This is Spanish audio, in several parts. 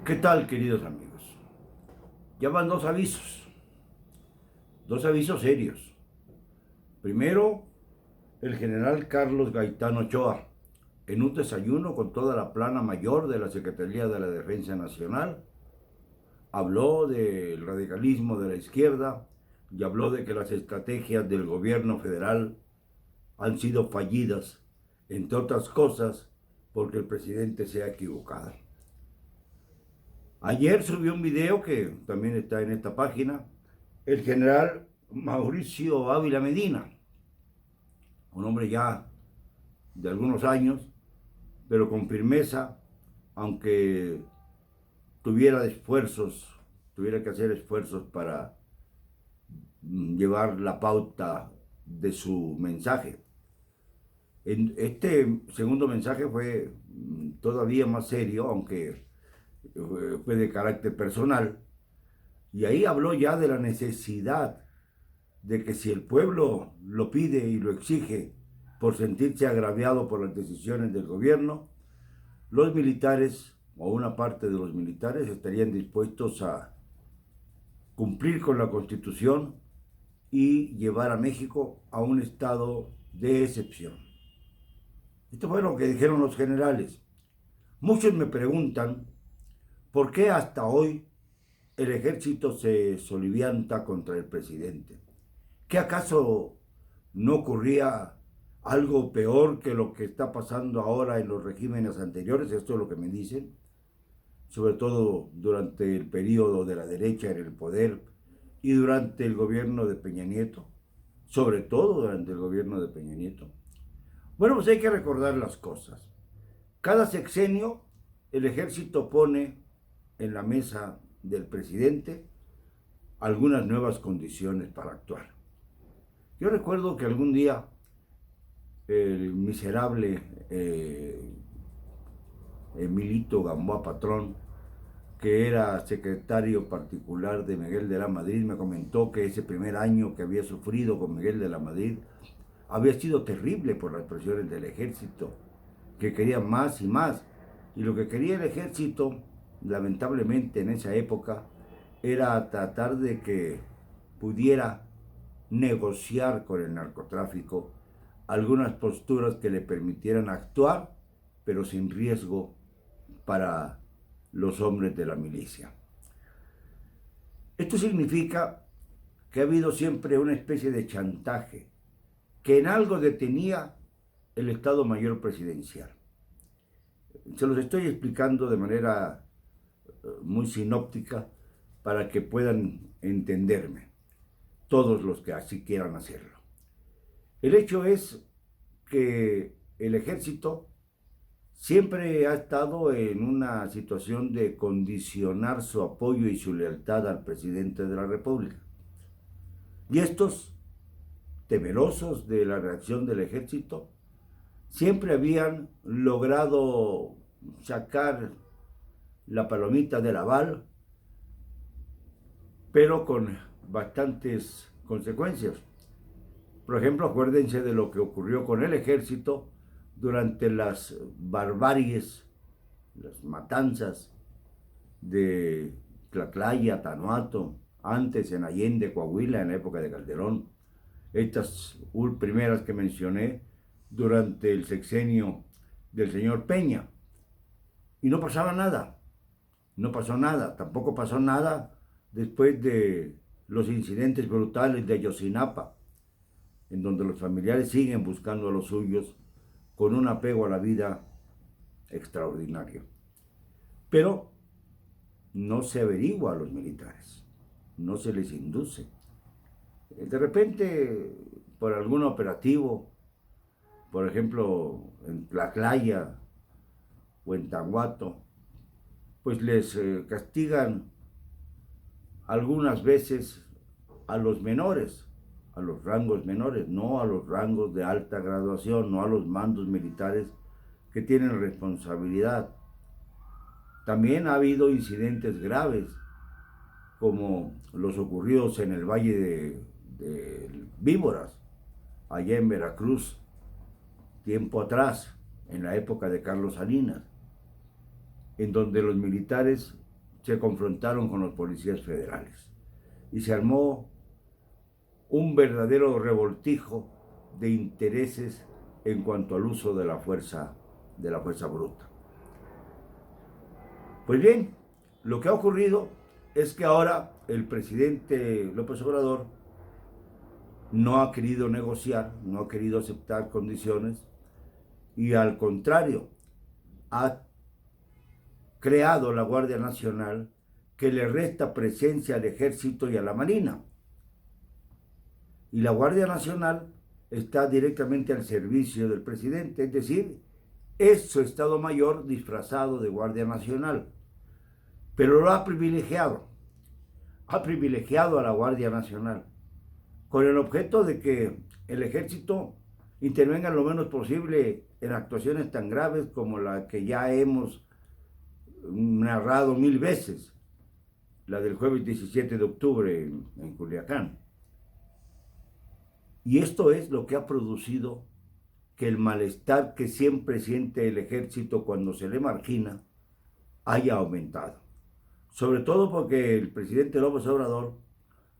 ¿Qué tal, queridos amigos? Ya van dos avisos serios. Primero, el general Carlos Gaitán Ochoa, en un desayuno con toda la plana mayor de la Secretaría de la Defensa Nacional, habló del radicalismo de la izquierda y habló de que las estrategias del gobierno federal han sido fallidas, entre otras cosas, porque el presidente se ha equivocado. Ayer subió un video que también está en esta página, el general Mauricio Ávila Medina, un hombre ya de algunos años, pero con firmeza, aunque tuviera que hacer esfuerzos para llevar la pauta de su mensaje. Este segundo mensaje fue todavía más serio, aunque fue de carácter personal, y ahí habló ya de la necesidad de que si el pueblo lo pide y lo exige por sentirse agraviado por las decisiones del gobierno, los militares o una parte de los militares estarían dispuestos a cumplir con la Constitución y llevar a México a un estado de excepción. Esto fue lo que dijeron los generales. Muchos me preguntan por qué hasta hoy el ejército se solivianta contra el presidente. ¿Qué acaso no ocurría algo peor que lo que está pasando ahora en los regímenes anteriores? Esto es lo que me dicen, sobre todo durante el periodo de la derecha en el poder y durante el gobierno de Peña Nieto, sobre todo durante el gobierno de Peña Nieto. Bueno, pues hay que recordar las cosas. Cada sexenio el ejército pone en la mesa del presidente algunas nuevas condiciones para actuar. Yo recuerdo que algún día el miserable Emilito Gamboa Patrón, que era secretario particular de Miguel de la Madrid, me comentó que ese primer año que había sufrido con Miguel de la Madrid había sido terrible por las presiones del ejército, que quería más y más. Y lo que quería el ejército, lamentablemente en esa época, era tratar de que pudiera negociar con el narcotráfico algunas posturas que le permitieran actuar, pero sin riesgo para los hombres de la milicia. Esto significa que ha habido siempre una especie de chantaje que en algo detenía el Estado Mayor Presidencial. Se los estoy explicando de manera muy sinóptica para que puedan entenderme todos los que así quieran hacerlo. El hecho es que el ejército siempre ha estado en una situación de condicionar su apoyo y su lealtad al presidente de la República. Y estos, temerosos de la reacción del ejército, siempre habían logrado sacar la palomita del aval, pero con bastantes consecuencias. Por ejemplo, acuérdense de lo que ocurrió con el ejército durante las barbaries, las matanzas de Tlatlaya, Tanuato, antes en Allende, Coahuila, en la época de Calderón. Estas primeras que mencioné durante el sexenio del señor Peña. Y no pasaba nada, no pasó nada, tampoco pasó nada después de los incidentes brutales de Ayotzinapa, en donde los familiares siguen buscando a los suyos con un apego a la vida extraordinario. Pero no se averigua a los militares, no se les induce. De repente, por algún operativo, por ejemplo, en Tlatlaya o en Tahuato, pues les castigan algunas veces a los menores, a los rangos menores, no a los rangos de alta graduación, no a los mandos militares que tienen responsabilidad. También ha habido incidentes graves, como los ocurridos en el Valle de Víboras, allá en Veracruz, tiempo atrás, en la época de Carlos Salinas, en donde los militares se confrontaron con los policías federales y se armó un verdadero revoltijo de intereses en cuanto al uso de la fuerza bruta. Pues bien, lo que ha ocurrido es que ahora el presidente López Obrador no ha querido negociar, no ha querido aceptar condiciones y al contrario, ha creado la Guardia Nacional que le resta presencia al Ejército y a la Marina. Y la Guardia Nacional está directamente al servicio del presidente, es decir, es su Estado Mayor disfrazado de Guardia Nacional. Pero lo ha privilegiado a la Guardia Nacional, con el objeto de que el Ejército intervenga lo menos posible en actuaciones tan graves como la que ya hemos narrado 1000 veces, la del jueves 17 de octubre en Culiacán. Y esto es lo que ha producido que el malestar que siempre siente el Ejército cuando se le margina haya aumentado. Sobre todo porque el presidente López Obrador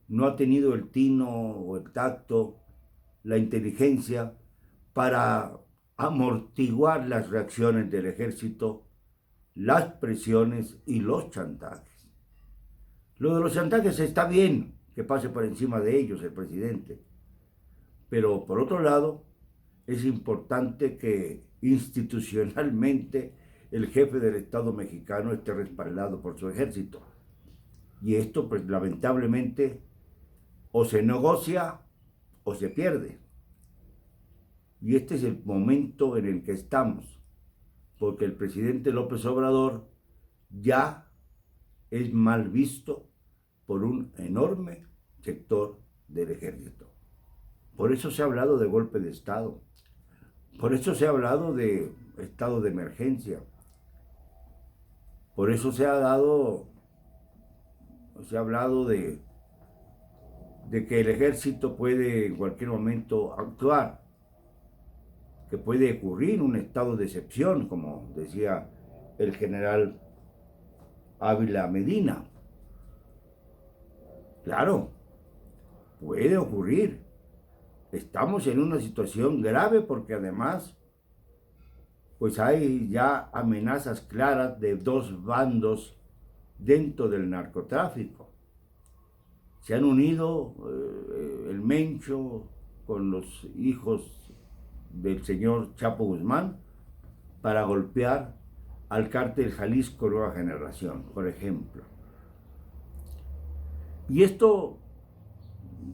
no ha tenido el tino o el tacto, la inteligencia para amortiguar las reacciones del Ejército, las presiones y los chantajes. Lo de los chantajes está bien que pase por encima de ellos el presidente, pero por otro lado es importante que institucionalmente el jefe del Estado mexicano esté respaldado por su ejército. Y esto, pues lamentablemente, o se negocia o se pierde. Y este es el momento en el que estamos, porque el presidente López Obrador ya es mal visto por un enorme sector del ejército. Por eso se ha hablado de golpe de Estado, por eso se ha hablado de estado de emergencia, por eso se ha hablado de que el ejército puede en cualquier momento actuar, que puede ocurrir un estado de excepción, como decía el general Ávila Medina. Claro, puede ocurrir. Estamos en una situación grave porque además pues hay ya amenazas claras de dos bandos dentro del narcotráfico. Se han unido el Mencho con los hijos del señor Chapo Guzmán para golpear al cártel Jalisco Nueva Generación, por ejemplo. Y esto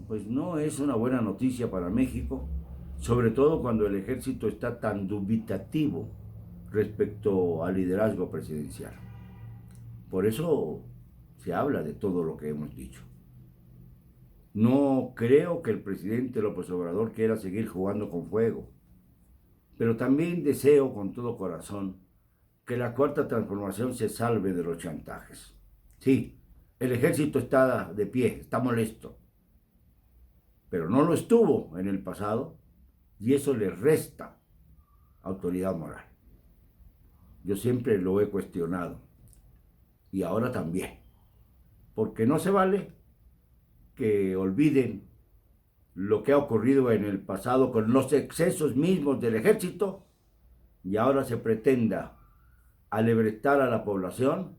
pues no es una buena noticia para México, sobre todo cuando el ejército está tan dubitativo respecto al liderazgo presidencial. Por eso se habla de todo lo que hemos dicho. No creo que el presidente López Obrador quiera seguir jugando con fuego, pero también deseo con todo corazón que la Cuarta Transformación se salve de los chantajes. Sí, el ejército está de pie, está molesto, pero no lo estuvo en el pasado y eso le resta autoridad moral. Yo siempre lo he cuestionado y ahora también, porque no se vale que olviden lo que ha ocurrido en el pasado con los excesos mismos del ejército y ahora se pretenda alebrestar a la población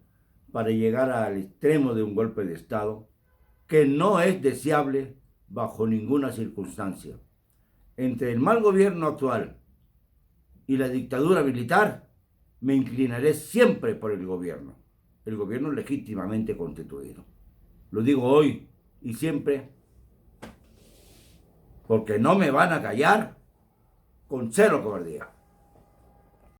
para llegar al extremo de un golpe de Estado que no es deseable bajo ninguna circunstancia. Entre el mal gobierno actual y la dictadura militar, me inclinaré siempre por el gobierno legítimamente constituido. Lo digo hoy y siempre, porque no me van a callar con cero cobardía.